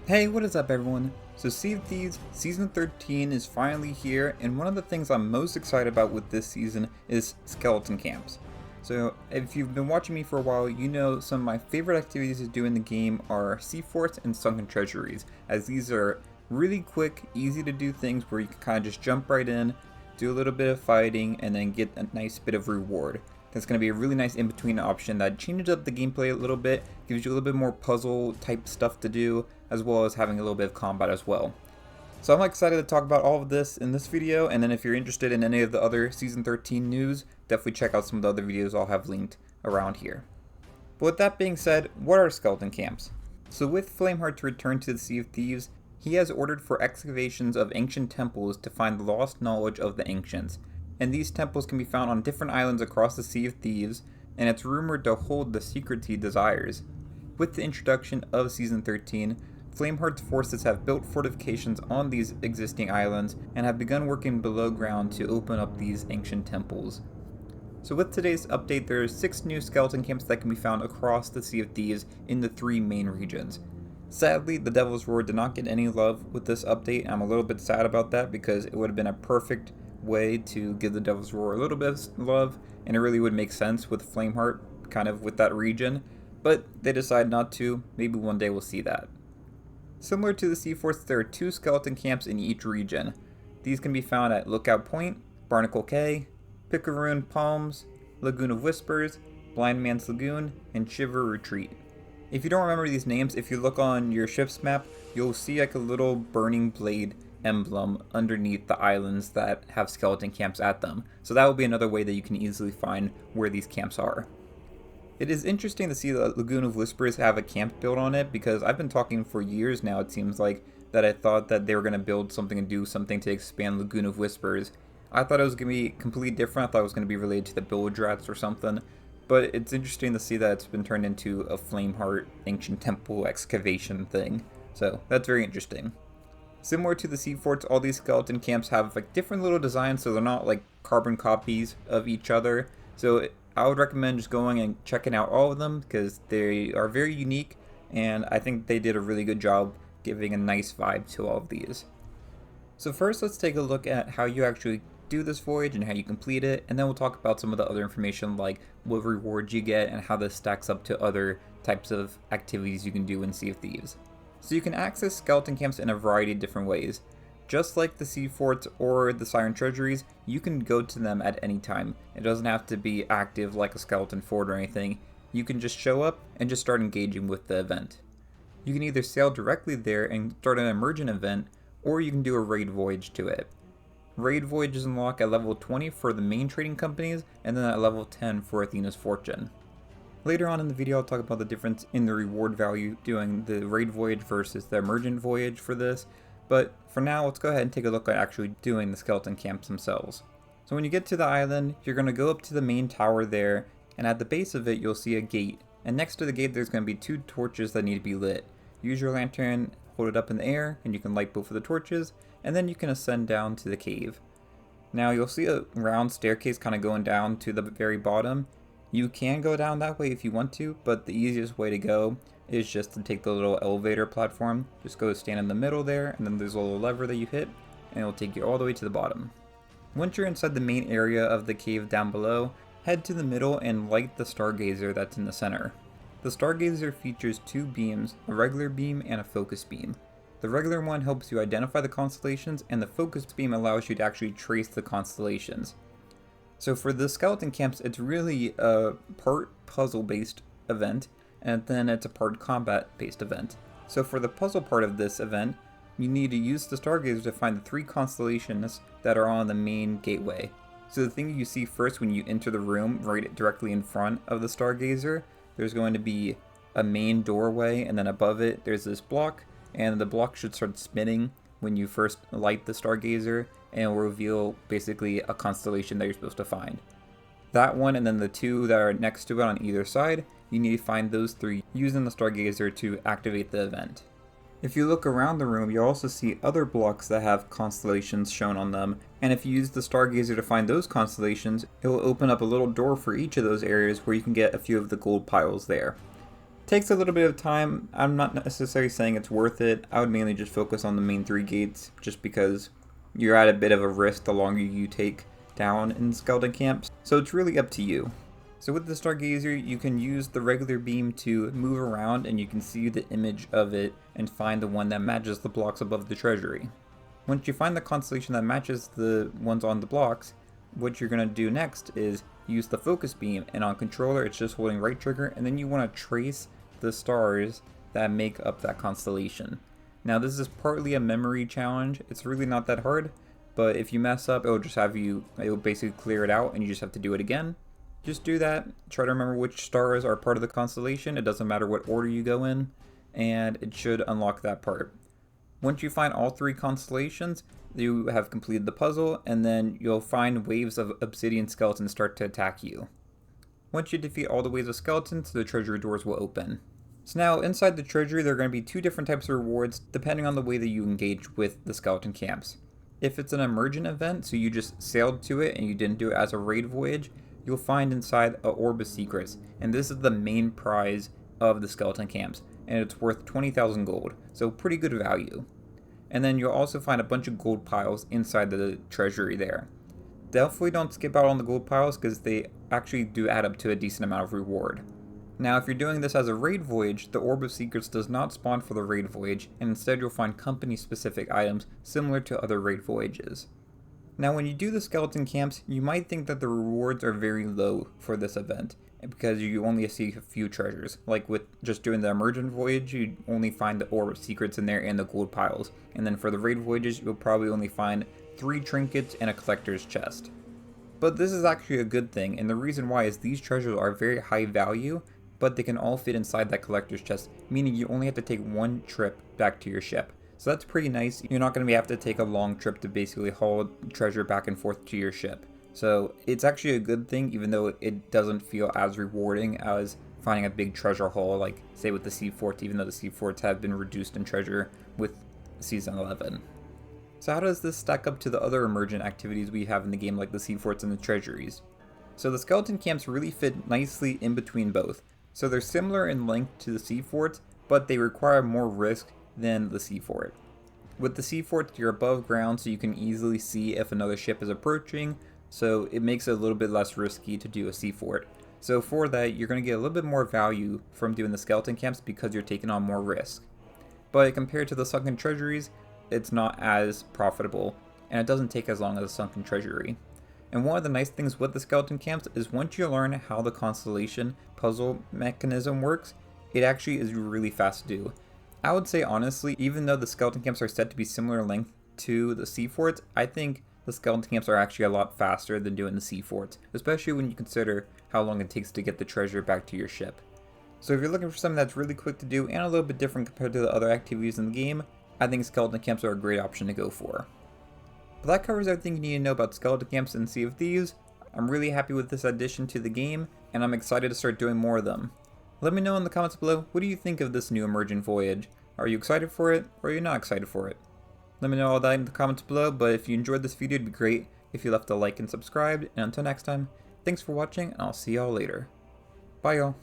Hey, what is up everyone? So Sea of Thieves Season 13 is finally here, and one of the things I'm most excited about with this season is skeleton camps. So if you've been watching me for a while, you know some of my favorite activities to do in the game are sea forts and sunken treasuries, as these are really quick, easy to do things where you can kind of just jump right in, do a little bit of fighting, and then get a nice bit of reward. That's going to be a really nice in-between option that changes up the gameplay a little bit, gives you a little bit more puzzle type stuff to do, as well as having a little bit of combat as well. So I'm excited to talk about all of this in this video, and then if you're interested in any of the other Season 13 news, definitely check out some of the other videos I'll have linked around here. But with that being said, what are skeleton camps? So with Flameheart to return to the Sea of Thieves, he has ordered for excavations of ancient temples to find the lost knowledge of the ancients. And these temples can be found on different islands across the Sea of Thieves, and it's rumored to hold the secrets he desires. With the introduction of Season 13, Flameheart's forces have built fortifications on these existing islands and have begun working below ground to open up these ancient temples. So with today's update, there are 6 new skeleton camps that can be found across the Sea of Thieves in the 3 main regions. Sadly, the Devil's Roar did not get any love with this update, and I'm a little bit sad about that because it would have been a perfect way to give the Devil's Roar a little bit of love, and it really would make sense with Flameheart kind of with that region, but they decided not to. Maybe one day we'll see that. Similar to the Sea Forts, there are 2 skeleton camps in each region. These can be found at Lookout Point, Barnacle Cay, Picaroon Palms, Lagoon of Whispers, Blind Man's Lagoon, and Shiver Retreat. If you don't remember these names, if you look on your ship's map, you'll see like a little burning blade emblem underneath the islands that have skeleton camps at them. So that will be another way that you can easily find where these camps are. It is interesting to see the Lagoon of Whispers have a camp built on it, because I've been talking for years now, it seems like, that I thought that they were going to build something and do something to expand Lagoon of Whispers. I thought it was going to be completely different. I thought it was going to be related to the Bilge Rats or something. But it's interesting to see that it's been turned into a Flameheart ancient temple excavation thing. So that's very interesting. Similar to the Sea Forts, all these skeleton camps have like different little designs, so they're not like carbon copies of each other. So I would recommend just going and checking out all of them because they are very unique, and I think they did a really good job giving a nice vibe to all of these. So first, let's take a look at how you actually do this voyage and how you complete it, and then we'll talk about some of the other information like what rewards you get and how this stacks up to other types of activities you can do in Sea of Thieves. So you can access skeleton camps in a variety of different ways. Just like the Sea Forts or the Siren Treasuries, you can go to them at any time. It doesn't have to be active like a skeleton fort or anything. You can just show up and just start engaging with the event. You can either sail directly there and start an emergent event, or you can do a raid voyage to it. Raid voyages unlock at level 20 for the main trading companies, and then at level 10 for Athena's Fortune. Later on in the video, I'll talk about the difference in the reward value doing the raid voyage versus the emergent voyage for this, but for now, let's go ahead and take a look at actually doing the skeleton camps themselves. So when you get to the island, you're going to go up to the main tower there, and at the base of it, you'll see a gate, and next to the gate, there's going to be 2 torches that need to be lit. Use your lantern, hold it up in the air, and you can light both of the torches, and then you can ascend down to the cave. Now you'll see a round staircase kind of going down to the very bottom. You can go down that way if you want to, but the easiest way to go is just to take the little elevator platform. Just go stand in the middle there, and then there's a little lever that you hit, and it'll take you all the way to the bottom. Once you're inside the main area of the cave down below, head to the middle and light the stargazer that's in the center. The stargazer features 2 beams, a regular beam and a focus beam. The regular one helps you identify the constellations, and the focus beam allows you to actually trace the constellations. So for the skeleton camps, it's really a part puzzle-based event, and then it's a part combat-based event. So for the puzzle part of this event, you need to use the stargazer to find the 3 constellations that are on the main gateway. So the thing you see first when you enter the room, right directly in front of the stargazer, there's going to be a main doorway, and then above it there's this block, and the block should start spinning when you first light the stargazer, and it will reveal basically a constellation that you're supposed to find. That one, and then the 2 that are next to it on either side, you need to find those 3 using the stargazer to activate the event. If you look around the room, you'll also see other blocks that have constellations shown on them, and if you use the stargazer to find those constellations, it will open up a little door for each of those areas where you can get a few of the gold piles there. Takes a little bit of time. I'm not necessarily saying it's worth it. I would mainly just focus on the main 3 gates just because you're at a bit of a risk the longer you take down in skeleton camps. So it's really up to you. So with the Stargazer, you can use the regular beam to move around and you can see the image of it and find the one that matches the blocks above the treasury. Once you find the constellation that matches the ones on the blocks, what you're going to do next is use the focus beam, and on controller it's just holding right trigger, and then you want to trace the stars that make up that constellation. Now this is partly a memory challenge. It's really not that hard, but if you mess up, it'll basically clear it out and you just have to do it again. Just do that, try to remember which stars are part of the constellation. It doesn't matter what order you go in, and it should unlock that part. Once you find all 3 constellations, you have completed the puzzle, and then you'll find waves of obsidian skeletons start to attack you. Once you defeat all the waves of skeletons, the treasury doors will open. So now, inside the treasury, there are going to be 2 different types of rewards depending on the way that you engage with the skeleton camps. If it's an emergent event, so you just sailed to it and you didn't do it as a raid voyage, you'll find inside a orb of secrets, and this is the main prize of the skeleton camps, and it's worth 20,000 gold, so pretty good value. And then you'll also find a bunch of gold piles inside the treasury there. Definitely don't skip out on the gold piles because they actually do add up to a decent amount of reward. Now if you're doing this as a raid voyage, the Orb of Secrets does not spawn for the raid voyage, and instead you'll find company specific items similar to other raid voyages. Now when you do the skeleton camps, you might think that the rewards are very low for this event, because you only see a few treasures. Like with just doing the emergent voyage, you only find the Orb of Secrets in there and the gold piles. And then for the raid voyages, you'll probably only find 3 trinkets and a collector's chest. But this is actually a good thing, and the reason why is these treasures are very high value, but they can all fit inside that collector's chest, meaning you only have to take 1 trip back to your ship. So that's pretty nice. You're not going to have to take a long trip to basically haul treasure back and forth to your ship. So it's actually a good thing, even though it doesn't feel as rewarding as finding a big treasure haul, like say with the sea forts, even though the sea forts have been reduced in treasure with Season 11. So how does this stack up to the other emergent activities we have in the game, like the sea forts and the treasuries? So the skeleton camps really fit nicely in between both. So they're similar in length to the sea forts, but they require more risk than the sea fort. With the sea forts, you're above ground, so you can easily see if another ship is approaching, so it makes it a little bit less risky to do a sea fort. So for that, you're going to get a little bit more value from doing the skeleton camps because you're taking on more risk. But compared to the sunken treasuries, it's not as profitable, and it doesn't take as long as a sunken treasury. And one of the nice things with the skeleton camps is once you learn how the constellation puzzle mechanism works, it actually is really fast to do. I would say honestly, even though the skeleton camps are said to be similar in length to the sea forts, I think the skeleton camps are actually a lot faster than doing the sea forts, especially when you consider how long it takes to get the treasure back to your ship. So if you're looking for something that's really quick to do and a little bit different compared to the other activities in the game, I think skeleton camps are a great option to go for. But that covers everything you need to know about skeleton camps in Sea of Thieves. I'm really happy with this addition to the game, and I'm excited to start doing more of them. Let me know in the comments below, what do you think of this new emergent voyage? Are you excited for it, or are you not excited for it? Let me know all that in the comments below, but if you enjoyed this video, it'd be great if you left a like and subscribed, and until next time, thanks for watching, and I'll see y'all later. Bye y'all.